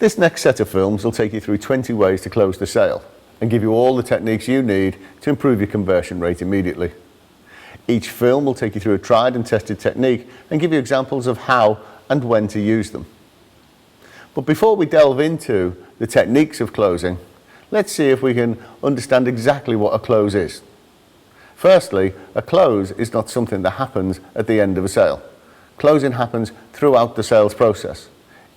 This next set of films will take you through 20 ways to close the sale and give you all the techniques you need to improve your conversion rate immediately. Each film will take you through a tried and tested technique and give you examples of how and when to use them. But before we delve into the techniques of closing, let's see if we can understand exactly what a close is. Firstly, a close is not something that happens at the end of a sale. Closing happens throughout the sales process.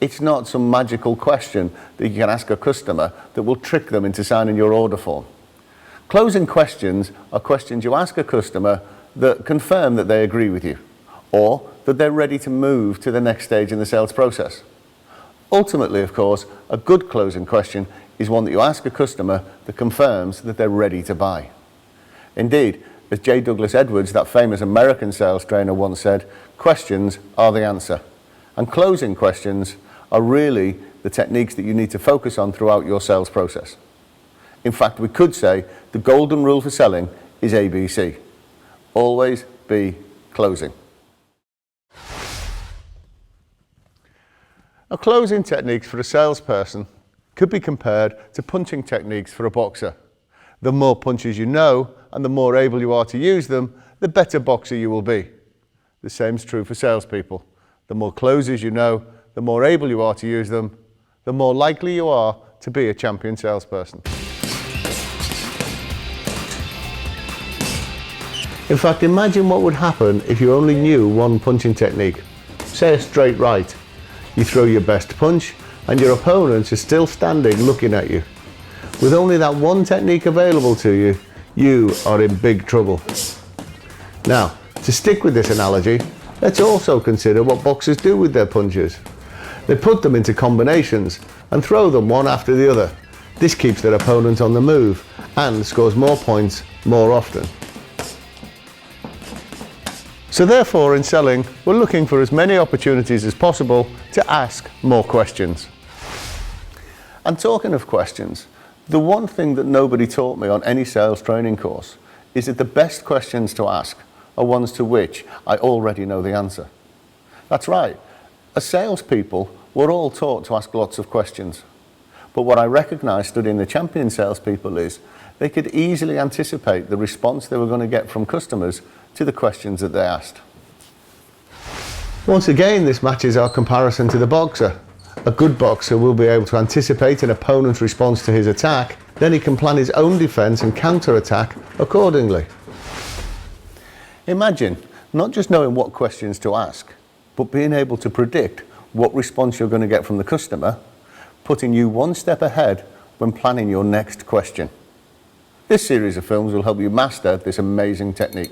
It's not some magical question that you can ask a customer that will trick them into signing your order form. Closing questions are questions you ask a customer that confirm that they agree with you, or that they're ready to move to the next stage in the sales process. Ultimately, of course, a good closing question is one that you ask a customer that confirms that they're ready to buy. Indeed, as J. Douglas Edwards, that famous American sales trainer, once said, questions are the answer. And closing questions are really the techniques that you need to focus on throughout your sales process. In fact, we could say the golden rule for selling is ABC. Always be closing. Now, closing techniques for a salesperson could be compared to punching techniques for a boxer. The more punches you know and the more able you are to use them, the better boxer you will be. The same is true for salespeople. The more closes you know, the more able you are to use them, the more likely you are to be a champion salesperson. In fact, imagine what would happen if you only knew one punching technique. Say a straight right. You throw your best punch and your opponent is still standing looking at you. With only that one technique available to you, you are in big trouble. Now, to stick with this analogy, let's also consider what boxers do with their punches. They put them into combinations and throw them one after the other. This keeps their opponent on the move and scores more points more often. So therefore, in selling, we're looking for as many opportunities as possible to ask more questions. And talking of questions, the one thing that nobody taught me on any sales training course is that the best questions to ask are ones to which I already know the answer. That's right. As salespeople, we're all taught to ask lots of questions. But what I recognized studying the champion salespeople is they could easily anticipate the response they were going to get from customers to the questions that they asked. Once again, this matches our comparison to the boxer. A good boxer will be able to anticipate an opponent's response to his attack, then he can plan his own defense and counter-attack accordingly. Imagine not just knowing what questions to ask, but being able to predict what response you're going to get from the customer, putting you one step ahead when planning your next question. This series of films will help you master this amazing technique.